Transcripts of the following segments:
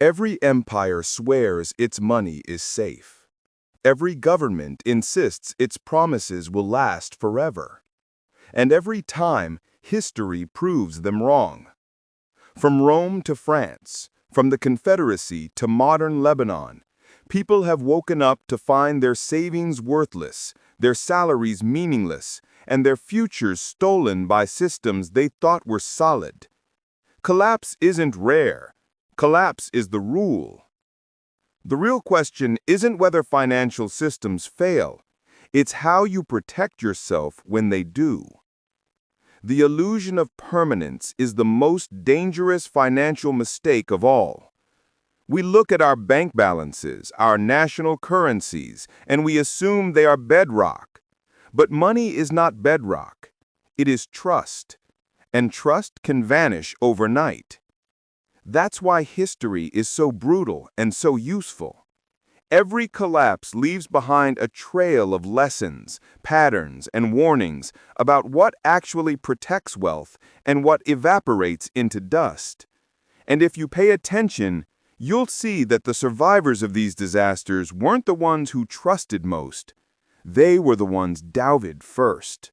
Every empire swears its money is safe. Every government insists its promises will last forever. And every time, history proves them wrong. From Rome to France, from the Confederacy to modern Lebanon, people have woken up to find their savings worthless, their salaries meaningless, and their futures stolen by systems they thought were solid. Collapse isn't rare. Collapse is the rule. The real question isn't whether financial systems fail. It's how you protect yourself when they do. The illusion of permanence is the most dangerous financial mistake of all. We look at our bank balances, our national currencies, and we assume they are bedrock. But money is not bedrock. It is trust. And trust can vanish overnight. That's why history is so brutal and so useful. Every collapse leaves behind a trail of lessons, patterns, and warnings about what actually protects wealth and what evaporates into dust. And if you pay attention, you'll see that the survivors of these disasters weren't the ones who trusted most. They were the ones doubted first.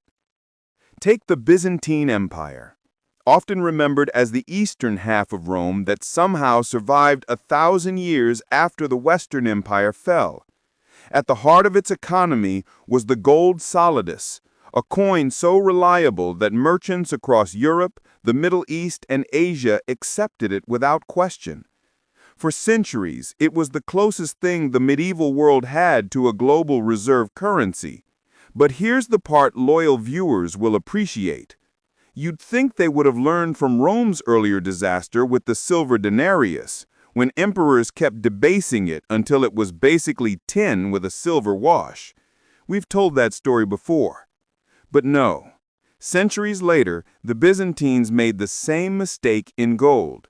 Take the Byzantine Empire, often remembered as the eastern half of Rome that somehow survived 1,000 years after the Western Empire fell. At the heart of its economy was the gold solidus, a coin so reliable that merchants across Europe, the Middle East, and Asia accepted it without question. For centuries, it was the closest thing the medieval world had to a global reserve currency. But here's the part loyal viewers will appreciate. You'd think they would have learned from Rome's earlier disaster with the silver denarius, when emperors kept debasing it until it was basically tin with a silver wash. We've told that story before. But no. Centuries later, the Byzantines made the same mistake in gold.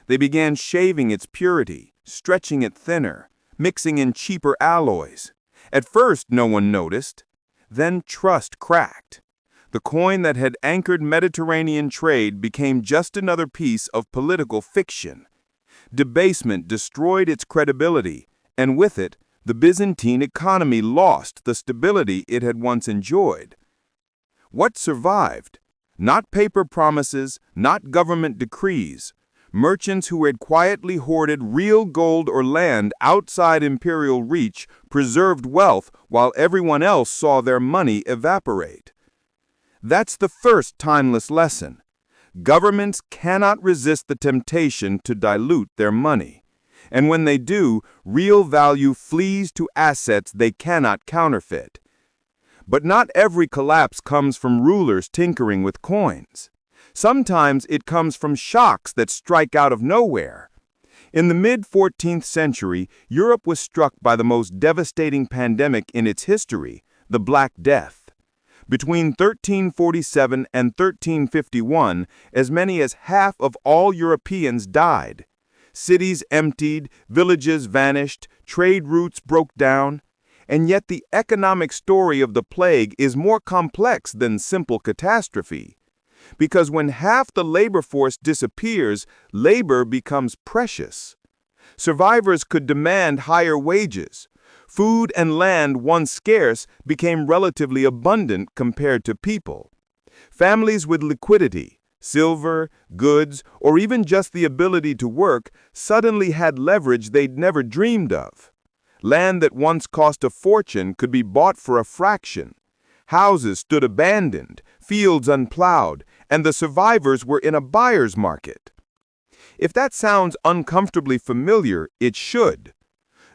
They began shaving its purity, stretching it thinner, mixing in cheaper alloys. At first, no one noticed. Then trust cracked. The coin that had anchored Mediterranean trade became just another piece of political fiction. Debasement destroyed its credibility, and with it, the Byzantine economy lost the stability it had once enjoyed. What survived? Not paper promises, not government decrees. Merchants who had quietly hoarded real gold or land outside imperial reach preserved wealth while everyone else saw their money evaporate. That's the first timeless lesson. Governments cannot resist the temptation to dilute their money. And when they do, real value flees to assets they cannot counterfeit. But not every collapse comes from rulers tinkering with coins. Sometimes it comes from shocks that strike out of nowhere. In the mid-14th century, Europe was struck by the most devastating pandemic in its history, the Black Death. Between 1347 and 1351, as many as half of all Europeans died. Cities emptied, villages vanished, trade routes broke down. And yet the economic story of the plague is more complex than simple catastrophe. Because when half the labor force disappears, labor becomes precious. Survivors could demand higher wages. Food and land, once scarce, became relatively abundant compared to people. Families with liquidity, silver, goods, or even just the ability to work suddenly had leverage they'd never dreamed of. Land that once cost a fortune could be bought for a fraction. Houses stood abandoned, fields unplowed, and the survivors were in a buyer's market. If that sounds uncomfortably familiar, it should.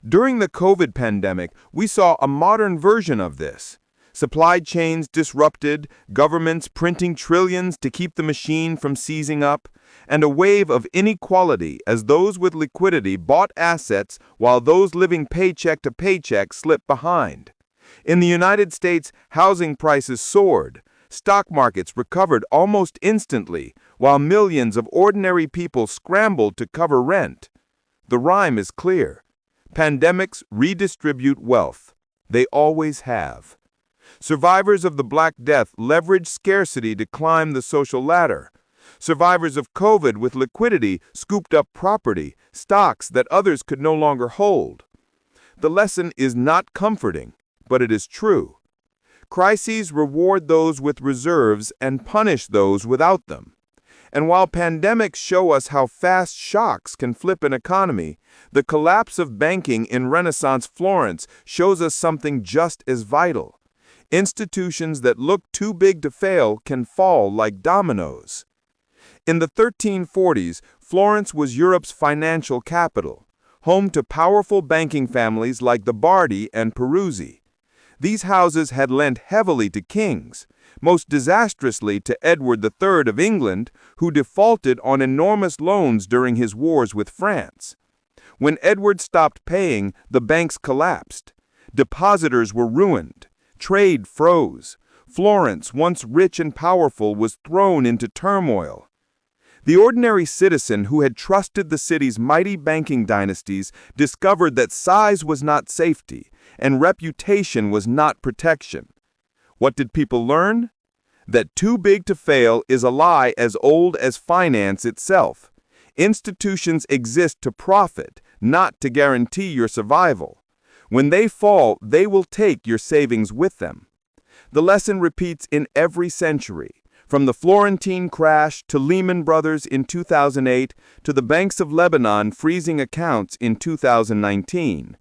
During the COVID pandemic, we saw a modern version of this. Supply chains disrupted, governments printing trillions to keep the machine from seizing up, and a wave of inequality as those with liquidity bought assets while those living paycheck to paycheck slipped behind. In the United States, housing prices soared. Stock markets recovered almost instantly, while millions of ordinary people scrambled to cover rent. The rhyme is clear. Pandemics redistribute wealth. They always have. Survivors of the Black Death leveraged scarcity to climb the social ladder. Survivors of COVID with liquidity scooped up property, stocks that others could no longer hold. The lesson is not comforting, but it is true. Crises reward those with reserves and punish those without them. And while pandemics show us how fast shocks can flip an economy, the collapse of banking in Renaissance Florence shows us something just as vital. Institutions that look too big to fail can fall like dominoes. In the 1340s, Florence was Europe's financial capital, home to powerful banking families like the Bardi and Peruzzi. These houses had lent heavily to kings, most disastrously to Edward III of England, who defaulted on enormous loans during his wars with France. When Edward stopped paying, the banks collapsed. Depositors were ruined. Trade froze. Florence, once rich and powerful, was thrown into turmoil. The ordinary citizen who had trusted the city's mighty banking dynasties discovered that size was not safety, and reputation was not protection. What did people learn? That too big to fail is a lie as old as finance itself. Institutions exist to profit, not to guarantee your survival. When they fall, they will take your savings with them. The lesson repeats in every century, from the Florentine crash to Lehman Brothers in 2008 to the banks of Lebanon freezing accounts in 2019.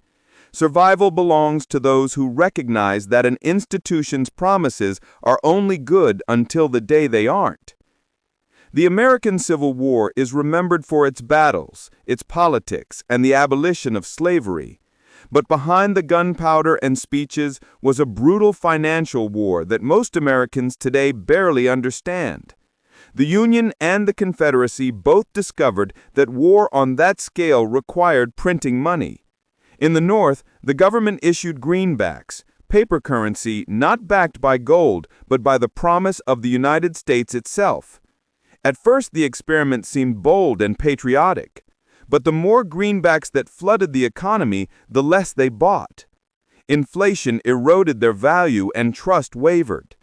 Survival belongs to those who recognize that an institution's promises are only good until the day they aren't. The American Civil War is remembered for its battles, its politics, and the abolition of slavery. But behind the gunpowder and speeches was a brutal financial war that most Americans today barely understand. The Union and the Confederacy both discovered that war on that scale required printing money. In the North, the government issued greenbacks, paper currency not backed by gold, but by the promise of the United States itself. At first, the experiment seemed bold and patriotic, but the more greenbacks that flooded the economy, the less they bought. Inflation eroded their value and trust wavered.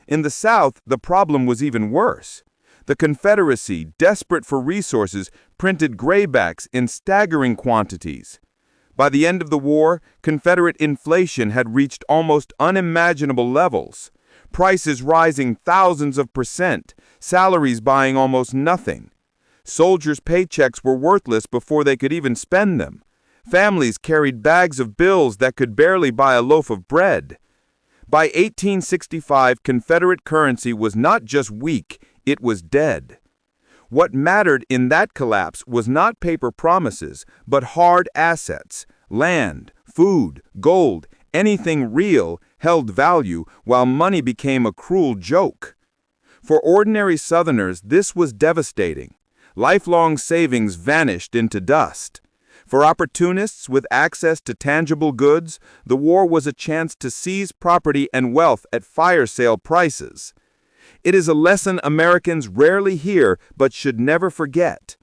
In the South, the problem was even worse. The Confederacy, desperate for resources, printed graybacks in staggering quantities. By the end of the war, Confederate inflation had reached almost unimaginable levels. Prices rising thousands of %, salaries buying almost nothing. Soldiers' paychecks were worthless before they could even spend them. Families carried bags of bills that could barely buy a loaf of bread. By 1865, Confederate currency was not just weak, it was dead. What mattered in that collapse was not paper promises, but hard assets. Land, food, gold, anything real held value, while money became a cruel joke. For ordinary Southerners, this was devastating. Lifelong savings vanished into dust. For opportunists with access to tangible goods, the war was a chance to seize property and wealth at fire sale prices. It is a lesson Americans rarely hear but should never forget.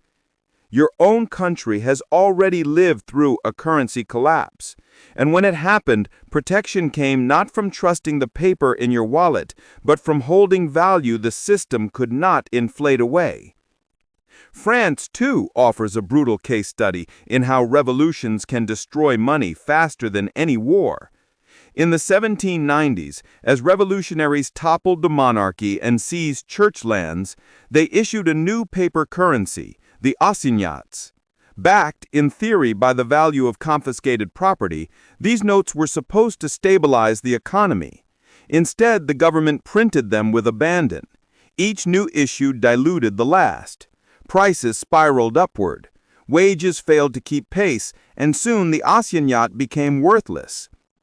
Your own country has already lived through a currency collapse, and when it happened, protection came not from trusting the paper in your wallet, but from holding value the system could not inflate away. France, too, offers a brutal case study in how revolutions can destroy money faster than any war. In the 1790s, as revolutionaries toppled the monarchy and seized church lands, they issued a new paper currency, the assignats. Backed, in theory, by the value of confiscated property, these notes were supposed to stabilize the economy. Instead, the government printed them with abandon. Each new issue diluted the last. Prices spiraled upward. Wages failed to keep pace, and soon the assignat became worthless.